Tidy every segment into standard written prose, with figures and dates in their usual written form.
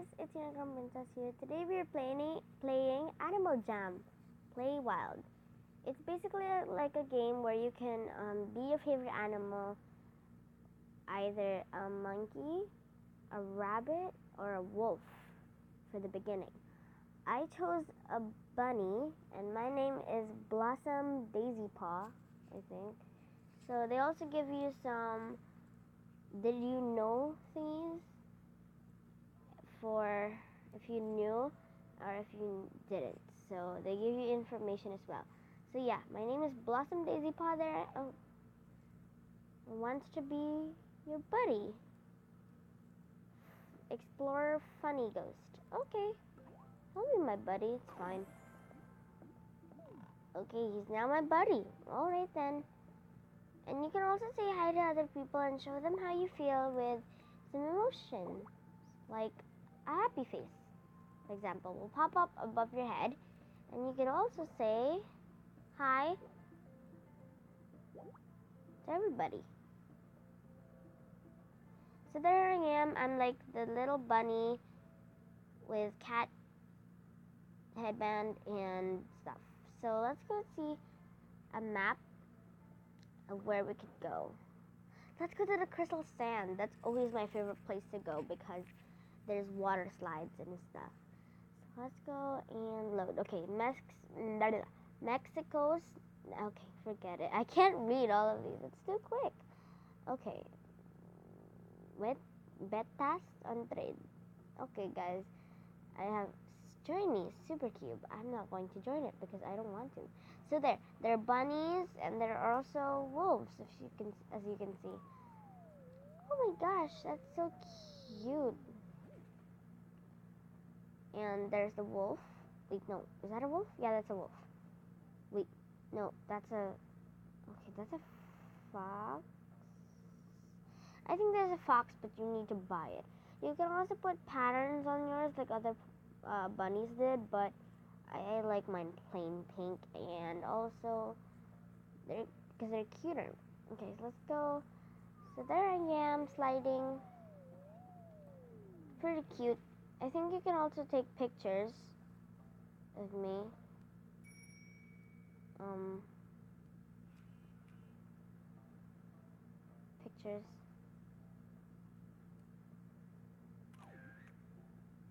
guys, it's Unicorn Princess here. Today we are playing Animal Jam, Play Wild. It's basically like a game where you can be your favorite animal, either a monkey, a rabbit, or a wolf for the beginning. I chose a bunny, and my name is Blossom DaisyPaw, I think. So they also give you some did you know thingies for if you knew or if you didn't. So they give you information as well. So yeah, my name is Blossom DaisyPaw there. Oh, wants to be your buddy. Explorer Funny Ghost. Okay, he'll be my buddy, it's fine. Okay, he's now my buddy. Alright then. And you can also say hi to other people and show them how you feel with some emotion. Like a happy face, for example, will pop up above your head. And you can also say hi to everybody. So there I am. I'm like the little bunny with cat headband and stuff. So let's go see a map of where we could go. Let's go to the crystal sand. That's always my favorite place to go because there's water slides and stuff. So let's go and load. Okay, Mexico's. Okay, forget it. I can't read all of these. It's too quick. Okay. Betas on trade. Okay, guys. I have join me, Super Cube. I'm not going to join it because I don't want to. So there are bunnies and there are also wolves, as you can see. Oh my gosh, that's so cute. And there's the wolf. Wait, no, is that a wolf? Yeah, that's a wolf. Wait, no, that's a fox. I think there's a fox, but you need to buy it. You can also put patterns on yours like other bunnies did, but I like mine plain pink, and also because they're cuter. Okay, so let's go. So there I am sliding. Pretty cute. I think you can also take pictures of me. Pictures.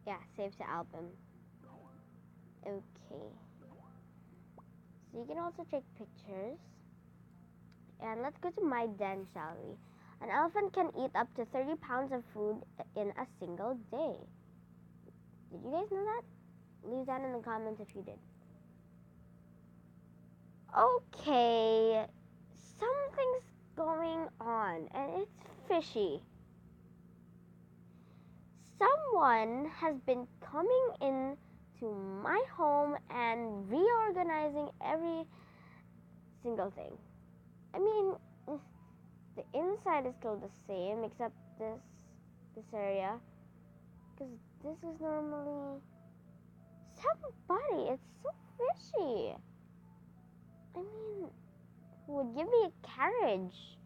Yeah, save to album. Okay. So you can also take pictures. And let's go to my den, shall we? An elephant can eat up to 30 pounds of food in a single day. Did you guys know that? Leave that in the comments if you did. Okay, something's going on, and it's fishy. Someone has been coming into my home and reorganizing every single thing. I mean, the inside is still the same except this area, because this is normally somebody. It's so fishy. I mean, who would give me a carriage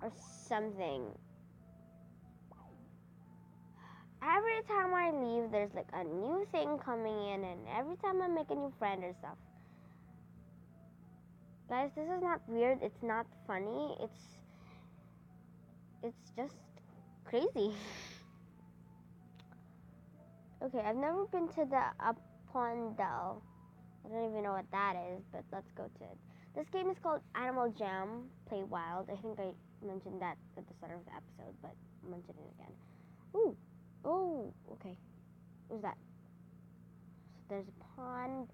or something? Every time I leave, there's like a new thing coming in, and every time I make a new friend or stuff. Guys, this is not weird. It's not funny. It's just crazy. Okay, I've never been to the Apondel. I don't even know what that is, but let's go to it. This game is called Animal Jam, Play Wild. I think I mentioned that at the start of the episode, but I'll mention it again. Ooh. Oh, okay. What's that? So there's a pond.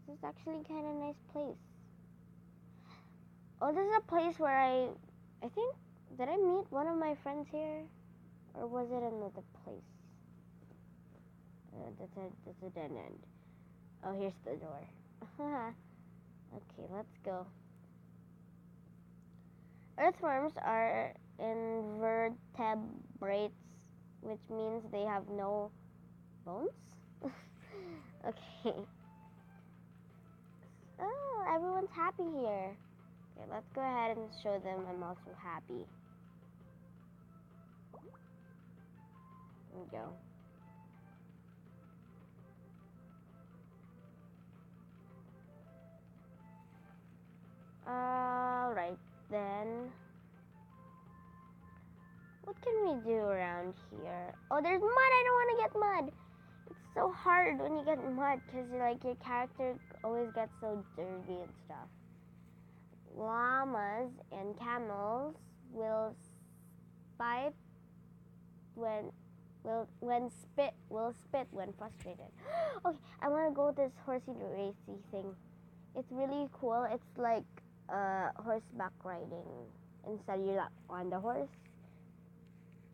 This is actually kind of a nice place. Oh, this is a place where I think, did I meet one of my friends here? Or was it another place? That's a dead end. Oh, here's the door. Okay, let's go. Earthworms are invertebrates, which means they have no bones. Okay. Oh, everyone's happy here. Okay, let's go ahead and show them I'm also happy. There we go. can we do around here? Oh, there's mud. I don't want to get mud. It's so hard when you get mud because like your character always gets so dirty and stuff. Llamas and camels will spit when spit when frustrated. Okay, I want to go this horsey racy thing. It's really cool. It's like horseback riding. Instead you're not on the horse.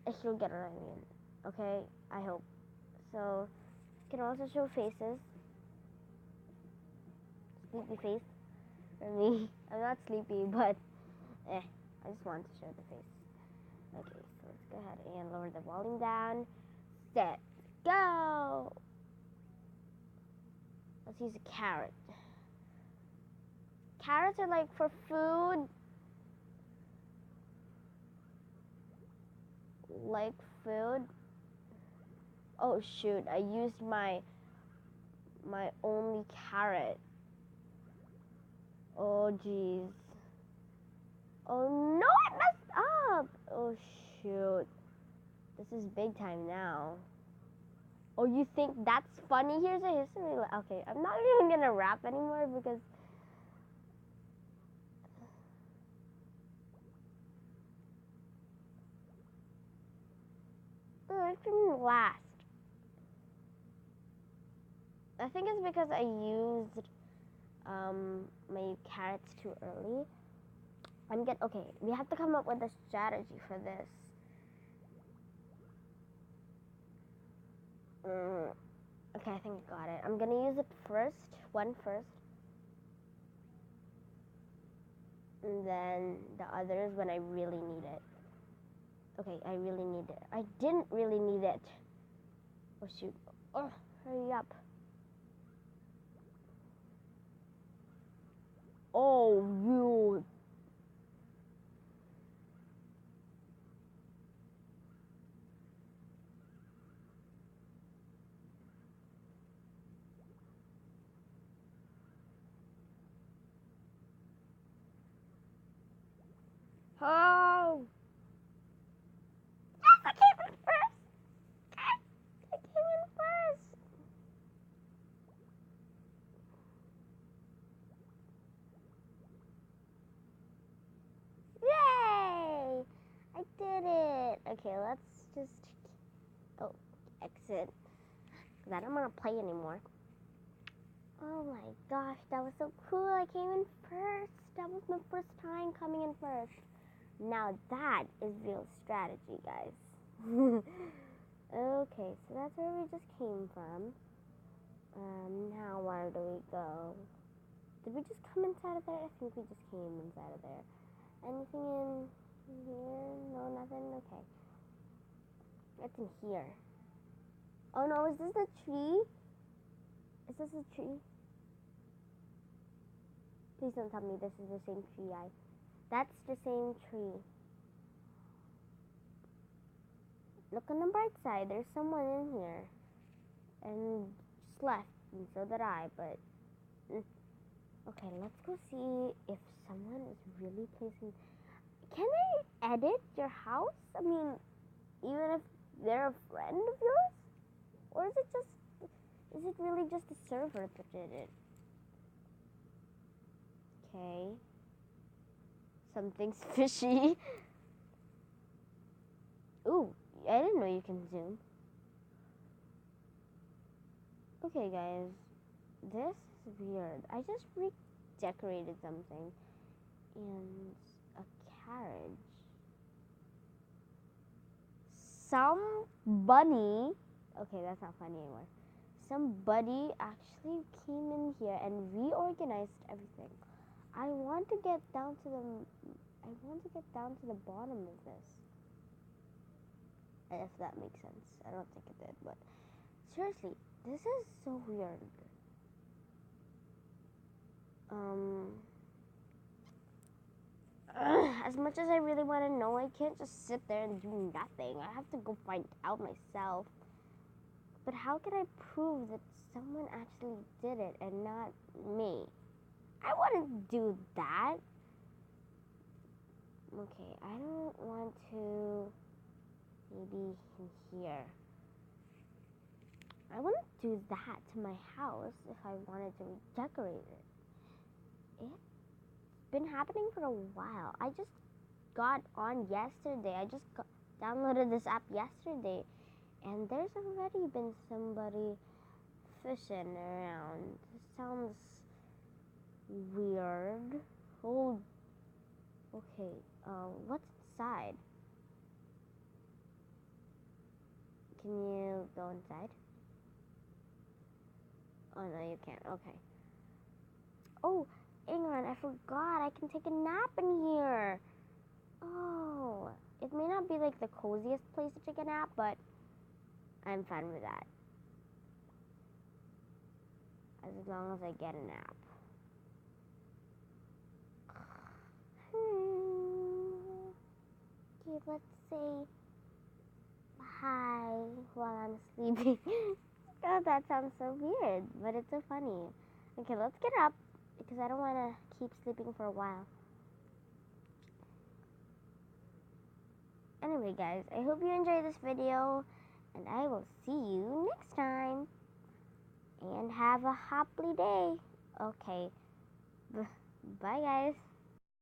If you'll get what I mean. Okay, I hope. So you can also show faces. Sleepy face for me. I'm not sleepy, but I just want to show the face. Okay, so let's go ahead and lower the volume down. Set, go! Let's use a carrot. Carrots are like for food. Like food. Oh shoot, I used my only carrot. Oh jeez. Oh no, I messed up! Oh shoot. This is big time now. Oh, you think that's funny? Here's a history. Okay, I'm not even gonna rap anymore because it didn't last. I think it's because I used my carrots too early. Okay, we have to come up with a strategy for this. Okay, I think I got it. I'm gonna use it one first. And then the others when I really need it. Okay, I really need it. I didn't really need it. Oh shoot. Oh, hurry up. Oh, you. Oh. Yes, I came in first. I came in first. Yay! I did it. Okay, let's just exit. Cause I don't want to play anymore. Oh my gosh, that was so cool. I came in first. That was my first time coming in first. Now that is real strategy, guys. Okay, so that's where we just came from. Now where do we go? Did we just come inside of there? I think we just came inside of there. Anything in here? No, nothing? Okay. What's in here? Oh no, is this a tree? Is this a tree? Please don't tell me this is the same tree. That's the same tree. Look on the bright side. There's someone in here. And just left. And so did I, but... Okay, let's go see if someone is really placing... Can I edit your house? I mean, even if they're a friend of yours? Or is it really just the server that did it? Okay. Something's fishy. Ooh, I didn't know you can zoom. Okay, guys. This is weird. I just redecorated something. And a carriage. Somebody... Okay, that's not funny anymore. Somebody actually came in here and reorganized everything. I want to get down to the bottom of this. If that makes sense. I don't think it did, but seriously, this is so weird. As much as I really want to know, I can't just sit there and do nothing. I have to go find out myself. But how can I prove that someone actually did it and not me? I wouldn't do that. Okay, I don't want to... Maybe in here. I wouldn't do that to my house if I wanted to redecorate it. It's been happening for a while. I just got on yesterday. Downloaded this app yesterday, and there's already been somebody fishing around. This sounds weird. Oh, okay. What's inside? Can you go inside? Oh no, you can't. Okay. Oh, hang on. I forgot. I can take a nap in here. Oh, it may not be like the coziest place to take a nap, but I'm fine with that. As long as I get a nap. Okay, let's say hi while I'm sleeping. Oh, that sounds so weird, but it's so funny. Okay, let's get up because I don't want to keep sleeping for a while. Anyway, guys, I hope you enjoyed this video, and I will see you next time. And have a happy day. Okay. Bye, guys.